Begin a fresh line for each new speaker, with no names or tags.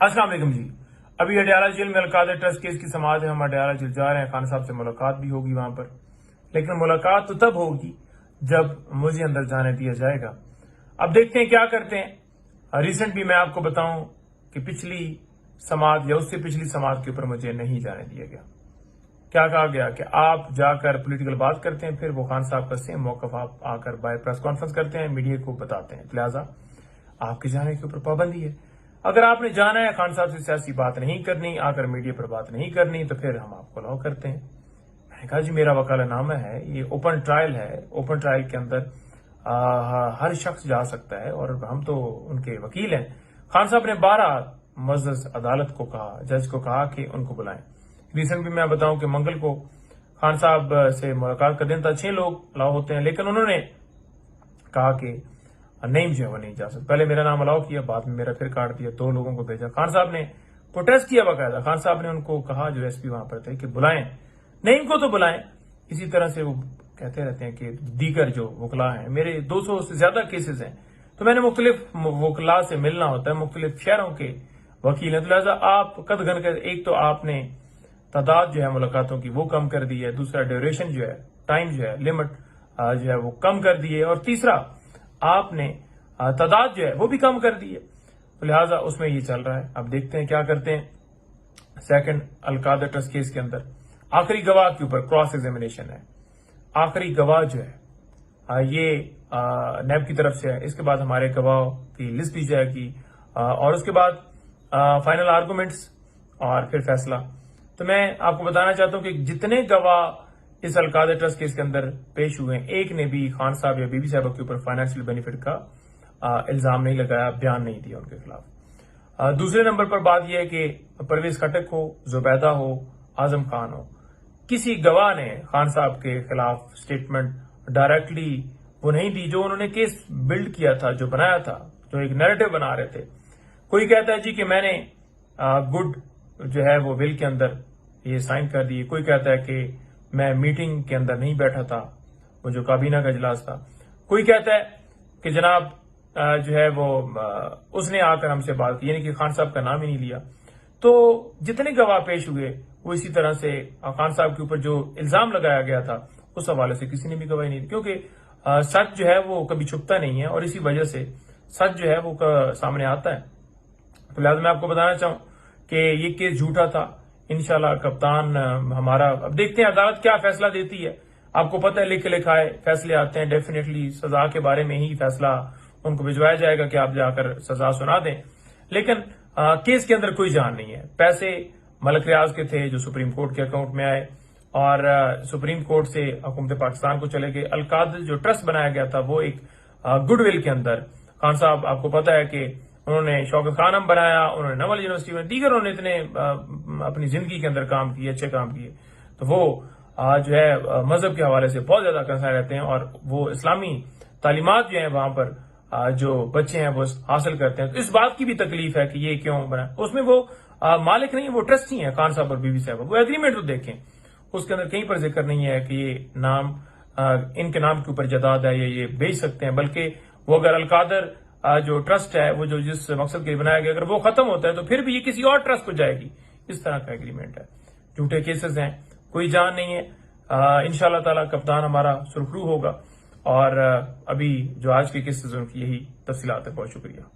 अस्सलाम वालेकुम जी। अभी अडयाला जेल में अलकादर ट्रस्ट केस की समाअत है। हम अडयाला जेल जा रहे हैं। खान साहब से मुलाकात भी होगी वहां पर, लेकिन मुलाकात तो तब होगी जब मुझे अंदर जाने दिया जाएगा। अब देखते हैं क्या करते हैं। रिसेंट भी मैं आपको बताऊं कि पिछली समाअत या उससे पिछली समाअत के ऊपर मुझे नहीं जाने दिया गया। क्या कहा गया कि आप जाकर पॉलिटिकल बात करते हैं, फिर वो खान साहब का सेम मौकफ आप आकर बाय प्रेस कॉन्फ्रेंस करते हैं, मीडिया को बताते हैं, लिहाजा आपके जाने के ऊपर पाबंदी है। अगर आपने जाना है खान साहब से सियासी बात नहीं करनी, आकर मीडिया पर बात नहीं करनी, तो फिर हम आपको अलाउ करते हैं। मैंने कहा जी मेरा वकालतनामा है, ये ओपन ट्रायल है, ओपन ट्रायल के अंदर हर शख्स जा सकता है और हम तो उनके वकील हैं। खान साहब ने 12 मुअज़्ज़ज़ अदालत को कहा, जज को कहा कि उनको बुलाएं। रिसेंट भी मैं बताऊं कि मंगल को खान साहब से मुलाकात का दिन था, 6 लोग अलाउ होते हैं, लेकिन उन्होंने कहा कि नहीं जो है वो नहीं जा सकता। पहले मेरा नाम अलाउ किया, बाद में मेरा फिर काट दिया, 2 लोगों को भेजा। खान साहब ने प्रोटेस्ट किया बाकायदा। खान साहब ने उनको कहा, जो एसपी वहां पर थे, कि बुलाएं, नहीं इनको तो बुलाएं। इसी तरह से वो कहते रहते हैं कि दीगर जो वकला हैं, मेरे 200 से ज्यादा केसेस हैं, तो मैंने मुख्तलिफ वकला से मिलना होता है, मुख्तलिफ शहरों के वकील हैं, तो लिहाजा आप कदघन कर, एक तो आपने तादाद जो है मुलाकातों की वो कम कर दी है, दूसरा ड्यूरेशन जो है, टाइम जो है, लिमिट जो है वो कम कर दी है, और तीसरा आपने तादाद जो है वो भी कम कर दी है। तो लिहाजा उसमें ये चल रहा है। अब देखते हैं क्या करते हैं। सेकंड अलकादर ट्रस्ट केस के अंदर आखिरी गवाह के ऊपर क्रॉस एग्जामिनेशन है। आखिरी गवाह जो है ये नैब की तरफ से है। इसके बाद हमारे गवाह की लिस्ट दी जाएगी और उसके बाद फाइनल आर्गूमेंट्स और फिर फैसला। तो मैं आपको बताना चाहता हूं कि जितने गवाह इस अलकादर ट्रस्ट केस के अंदर पेश हुए हैं, एक ने भी खान साहब या बीबी साहब के ऊपर फाइनेंशियल बेनिफिट का इल्जाम नहीं लगाया, बयान नहीं दिया उनके खिलाफ। दूसरे नंबर पर बात यह है कि परवेज खटक हो, जुबैदा हो, आजम खान हो, किसी गवाह ने खान साहब के खिलाफ स्टेटमेंट डायरेक्टली वो नहीं दी जो उन्होंने केस बिल्ड किया था, जो बनाया था, जो एक नैरेटिव बना रहे थे। कोई कहता है जी कि मैंने गुड जो है वो विल के अंदर ये साइन कर दिए, कोई कहता है कि मैं मीटिंग के अंदर नहीं बैठा था, वो जो काबीना का इजलास था, कोई कहता है कि जनाब जो है वो उसने आकर हमसे बात की, यानी कि खान साहब का नाम ही नहीं लिया। तो जितने गवाह पेश हुए वो इसी तरह से खान साहब के ऊपर जो इल्जाम लगाया गया था उस हवाले से किसी ने भी गवाही नहीं दी, क्योंकि सच जो है वो कभी छुपता नहीं है और इसी वजह से सच जो है वो सामने आता है। तो लिहाजा मैं आपको बताना चाहूं कि ये केस झूठा था। इंशाल्लाह कप्तान हमारा, अब देखते हैं अदालत क्या फैसला देती है। आपको पता है लिखे लिखाए फैसले आते हैं, डेफिनेटली सजा के बारे में ही फैसला उनको भिजवाया जाएगा कि आप जाकर सजा सुना दें। लेकिन केस के अंदर कोई जान नहीं है। पैसे मलक रियाज के थे जो सुप्रीम कोर्ट के अकाउंट में आए और सुप्रीम कोर्ट से हुकूमत पाकिस्तान को चले गए। अलकादर जो ट्रस्ट बनाया गया था वो एक गुडविल के अंदर, खान साहब आपको पता है कि उन्होंने शौकत खानम बनाया, उन्होंने नवल यूनिवर्सिटी में, दीगर उन्होंने इतने अपनी जिंदगी के अंदर काम किए, अच्छे काम किए, तो वो जो है मजहब के हवाले से बहुत ज्यादा कंसर्न रहते हैं और वो इस्लामी तालीमात जो है वहां पर जो बच्चे हैं वो हासिल करते हैं। तो इस बात की भी तकलीफ है कि ये क्यों बना। उसमें वो मालिक नहीं, वो ट्रस्टी है खान साहब और बीबी साहब। वो एग्रीमेंट तो देखें, उसके अंदर कहीं पर जिक्र नहीं है कि ये नाम इनके नाम के ऊपर जायदाद है या ये बेच सकते हैं, बल्कि वो अगर अलकादर जो ट्रस्ट है वो जो जिस मकसद के लिए बनाया गया, अगर वो खत्म होता है तो फिर भी ये किसी और ट्रस्ट को जाएगी। इस तरह का एग्रीमेंट है। झूठे केसेस हैं, कोई जान नहीं है। इंशाअल्लाह ताला कप्तान हमारा सुरखरू होगा और अभी जो आज के केसेस उनकी यही तफसीलात है। बहुत शुक्रिया।